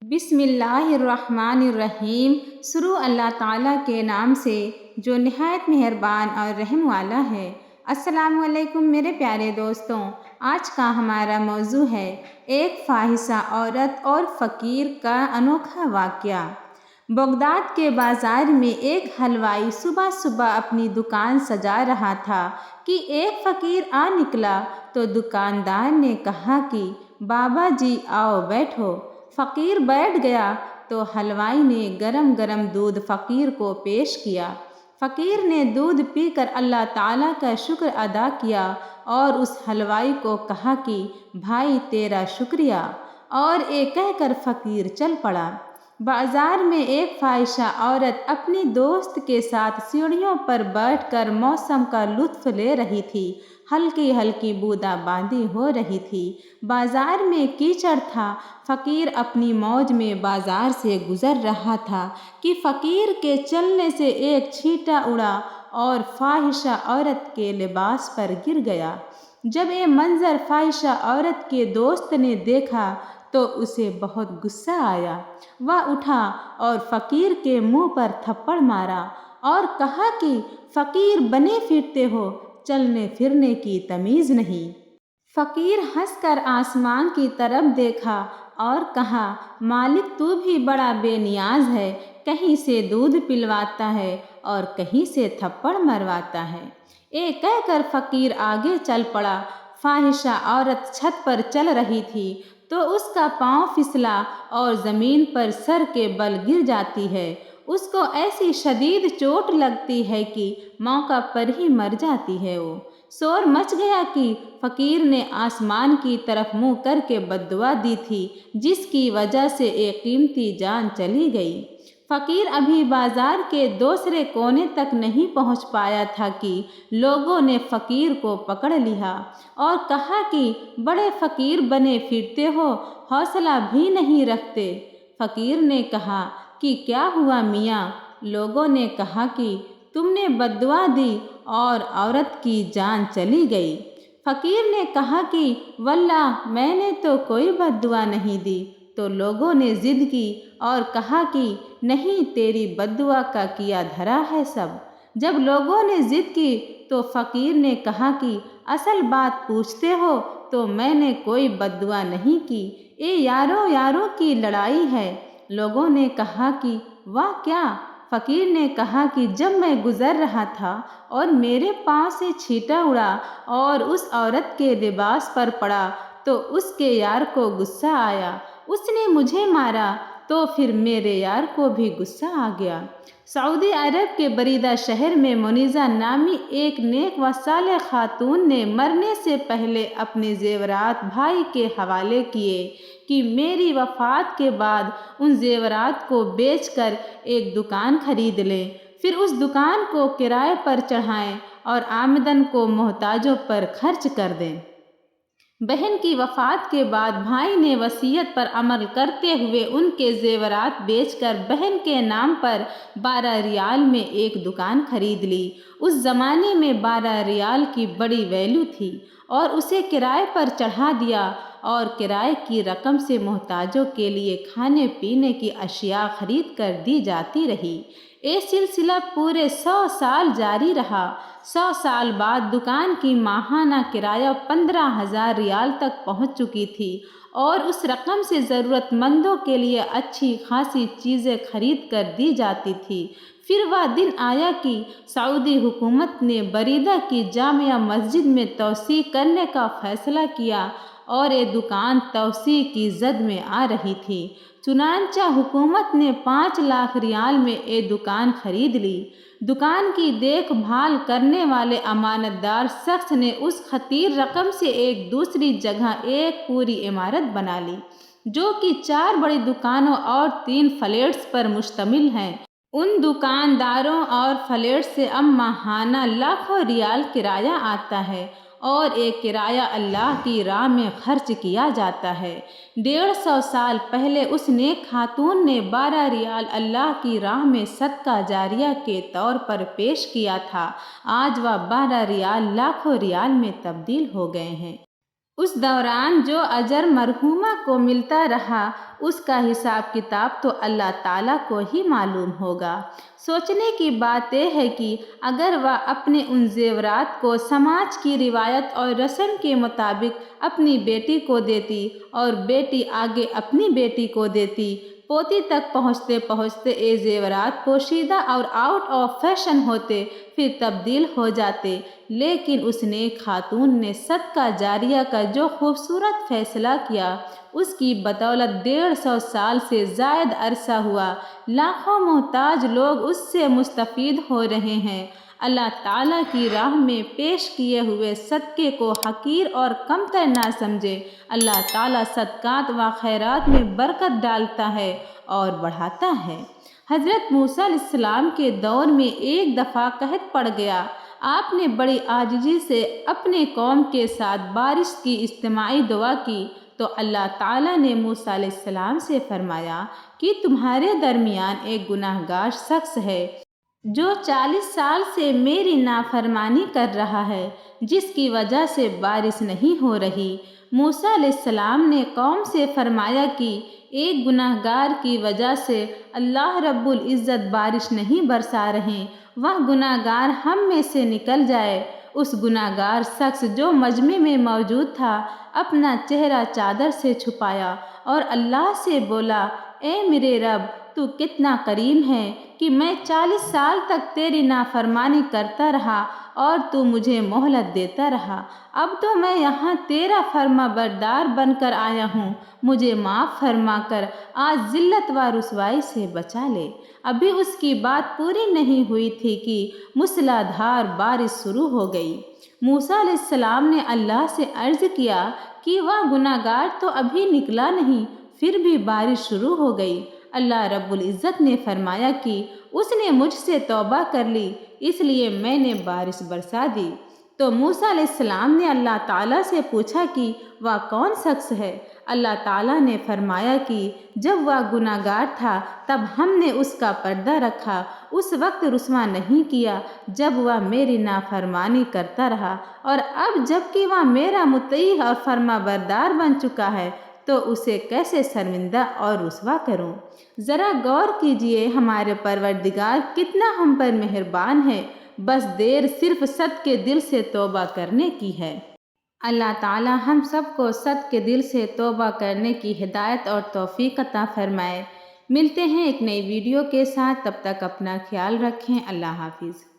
بسم اللہ الرحمن الرحیم۔ شروع اللہ تعالیٰ کے نام سے جو نہایت مہربان اور رحم والا ہے۔ السلام علیکم میرے پیارے دوستوں، آج کا ہمارا موضوع ہے ایک فاحشہ عورت اور فقیر کا انوکھا واقعہ۔ بغداد کے بازار میں ایک حلوائی صبح صبح اپنی دکان سجا رہا تھا کہ ایک فقیر آ نکلا تو دکاندار نے کہا کہ بابا جی آؤ بیٹھو۔ فقیر بیٹھ گیا تو حلوائی نے گرم گرم دودھ فقیر کو پیش کیا۔ فقیر نے دودھ پی کر اللہ تعالیٰ کا شکر ادا کیا اور اس حلوائی کو کہا کہ بھائی تیرا شکریہ، اور یہ کہہ کر فقیر چل پڑا۔ بازار میں ایک فاحشہ عورت اپنی دوست کے ساتھ سیڑھیوں پر بیٹھ کر موسم کا لطف لے رہی تھی۔ ہلکی ہلکی بوندا باندی ہو رہی تھی۔ بازار میں کیچڑ تھا۔ فقیر اپنی موج میں بازار سے گزر رہا تھا کہ فقیر کے چلنے سے ایک چھینٹا اڑا اور فاحشہ عورت کے لباس پر گر گیا۔ جب یہ منظر فاحشہ عورت کے دوست نے دیکھا تو اسے بہت غصہ آیا۔ وہ اٹھا اور فقیر کے منہ پر تھپڑ مارا اور کہا کہ فقیر بنے پھرتے ہو، چلنے پھرنے کی تمیز نہیں۔ فقیر ہنس کر آسمان کی طرف دیکھا اور کہا مالک تو بھی بڑا بے نیاز ہے، کہیں سے دودھ پلواتا ہے اور کہیں سے تھپڑ مرواتا ہے۔ یہ کہہ کر فقیر آگے چل پڑا۔ فاحشہ عورت چھت پر چل رہی تھی تو اس کا پاؤں پھسلا اور زمین پر سر کے بل گر جاتی ہے۔ اس کو ایسی شدید چوٹ لگتی ہے کہ موقع پر ہی مر جاتی ہے۔ وہ شور مچ گیا کہ فقیر نے آسمان کی طرف منہ کر کے بد دعا دی تھی، جس کی وجہ سے ایک قیمتی جان چلی گئی۔ فقیر ابھی بازار کے دوسرے کونے تک نہیں پہنچ پایا تھا کہ لوگوں نے فقیر کو پکڑ لیا اور کہا کہ بڑے فقیر بنے پھرتے ہو، حوصلہ بھی نہیں رکھتے۔ فقیر نے کہا کہ کیا ہوا میاں؟ لوگوں نے کہا کہ تم نے بد دعا دی اور عورت کی جان چلی گئی۔ فقیر نے کہا کہ واللہ میں نے تو کوئی بد دعا نہیں دی۔ تو لوگوں نے ضد کی اور کہا کہ نہیں، تیری بد دعا کا کیا دھرا ہے سب۔ جب لوگوں نے ضد کی تو فقیر نے کہا کہ اصل بات پوچھتے ہو تو میں نے کوئی بد دعا نہیں کی، یہ یاروں یاروں کی لڑائی ہے۔ لوگوں نے کہا کہ واہ کیا؟ فقیر نے کہا کہ جب میں گزر رہا تھا اور میرے پاؤں سے چھینٹا اڑا اور اس عورت کے لباس پر پڑا تو اس کے یار کو غصہ آیا، اس نے مجھے مارا، تو پھر میرے یار کو بھی غصہ آ گیا۔ سعودی عرب کے بریدہ شہر میں منیزہ نامی ایک نیک و صالح خاتون نے مرنے سے پہلے اپنے زیورات بھائی کے حوالے کیے کہ میری وفات کے بعد ان زیورات کو بیچ کر ایک دکان خرید لیں، پھر اس دکان کو کرائے پر چڑھائیں اور آمدن کو محتاجوں پر خرچ کر دیں۔ بہن کی وفات کے بعد بھائی نے وصیت پر عمل کرتے ہوئے ان کے زیورات بیچ کر بہن کے نام پر 12 ریال میں ایک دکان خرید لی۔ اس زمانے میں 12 ریال کی بڑی ویلیو تھی اور اسے کرائے پر چڑھا دیا اور کرائے کی رقم سے محتاجوں کے لیے کھانے پینے کی اشیاء خرید کر دی جاتی رہی۔ یہ سلسلہ پورے 100 سال جاری رہا۔ 100 سال بعد دکان کی ماہانہ کرایہ 15,000 ریال تک پہنچ چکی تھی اور اس رقم سے ضرورت مندوں کے لیے اچھی خاصی چیزیں خرید کر دی جاتی تھی۔ پھر وہ دن آیا کہ سعودی حکومت نے بریدہ کی جامع مسجد میں توسیع کرنے کا فیصلہ کیا اور یہ دکان توسیع کی زد میں آ رہی تھی۔ چنانچہ حکومت نے 5 لاکھ ریال میں یہ دکان خرید لی۔ دکان کی دیکھ بھال کرنے والے امانت دار شخص نے اس خطیر رقم سے ایک دوسری جگہ ایک پوری عمارت بنا لی، جو کہ 4 بڑی دکانوں اور 3 فلیٹس پر مشتمل ہے۔ ان دکانداروں اور فلیٹس سے اب ماہانہ لاکھوں ریال کرایہ آتا ہے اور یہ کرایہ اللہ کی راہ میں خرچ کیا جاتا ہے۔ 150 سال پہلے اس نیک خاتون نے 12 ریال اللہ کی راہ میں صدقہ جاریہ کے طور پر پیش کیا تھا۔ آج وہ 12 ریال لاکھوں ریال میں تبدیل ہو گئے ہیں۔ اس دوران جو اجر مرحومہ کو ملتا رہا اس کا حساب کتاب تو اللہ تعالیٰ کو ہی معلوم ہوگا۔ سوچنے کی بات یہ ہے کہ اگر وہ اپنے ان زیورات کو سماج کی روایت اور رسم کے مطابق اپنی بیٹی کو دیتی اور بیٹی آگے اپنی بیٹی کو دیتی، پوتی تک پہنچتے پہنچتے یہ زیورات پوشیدہ اور آؤٹ آف فیشن ہوتے، پھر تبدیل ہو جاتے، لیکن اس نیک خاتون نے صدقہ جاریہ کا جو خوبصورت فیصلہ کیا، اس کی بدولت 150 سال سے زائد عرصہ ہوا، لاکھوں محتاج لوگ اس سے مستفید ہو رہے ہیں۔ اللہ تعالیٰ کی راہ میں پیش کیے ہوئے صدقے کو حقیر اور کمتر نہ سمجھے۔ اللہ تعالیٰ صدقات و خیرات میں برکت ڈالتا ہے اور بڑھاتا ہے۔ حضرت موسیٰ علیہ السلام کے دور میں ایک دفعہ قحط پڑ گیا۔ آپ نے بڑی عاجزی سے اپنے قوم کے ساتھ بارش کی اجتماعی دعا کی تو اللہ تعالیٰ نے موسیٰ علیہ السلام سے فرمایا کہ تمہارے درمیان ایک گناہ گار شخص ہے جو 40 سال سے میری نافرمانی کر رہا ہے، جس کی وجہ سے بارش نہیں ہو رہی۔ موسیٰ علیہ السلام نے قوم سے فرمایا کہ ایک گناہ گار کی وجہ سے اللہ رب العزت بارش نہیں برسا رہے، وہ گناہ گار ہم میں سے نکل جائے۔ اس گناہ گار شخص جو مجمع میں موجود تھا اپنا چہرہ چادر سے چھپایا اور اللہ سے بولا، اے میرے رب، تو کتنا کریم ہے کہ میں 40 سال تک تیری نافرمانی کرتا رہا اور تو مجھے مہلت دیتا رہا۔ اب تو میں یہاں تیرا فرما بردار بن کر آیا ہوں، مجھے معاف فرما کر آج ذلت و رسوائی سے بچا لے۔ ابھی اس کی بات پوری نہیں ہوئی تھی کہ موسلا دھار بارش شروع ہو گئی۔ موسیٰ علیہ السلام نے اللہ سے عرض کیا کہ وہ گناہ گار تو ابھی نکلا نہیں، پھر بھی بارش شروع ہو گئی۔ اللہ رب العزت نے فرمایا کہ اس نے مجھ سے توبہ کر لی، اس لیے میں نے بارش برسا دی۔ تو موسیٰ علیہ السلام نے اللہ تعالیٰ سے پوچھا کہ وہ کون شخص ہے؟ اللہ تعالیٰ نے فرمایا کہ جب وہ گناہ گار تھا تب ہم نے اس کا پردہ رکھا، اس وقت رسوا نہیں کیا جب وہ میری نافرمانی کرتا رہا، اور اب جب کہ وہ میرا مطیع اور فرما بردار بن چکا ہے تو اسے کیسے شرمندہ اور رسوا کروں؟ ذرا غور کیجئے، ہمارے پروردگار کتنا ہم پر مہربان ہے، بس دیر صرف صدقے دل سے توبہ کرنے کی ہے۔ اللہ تعالی ہم سب کو صدقے دل سے توبہ کرنے کی ہدایت اور توفیق عطا فرمائے۔ ملتے ہیں ایک نئی ویڈیو کے ساتھ، تب تک اپنا خیال رکھیں۔ اللہ حافظ۔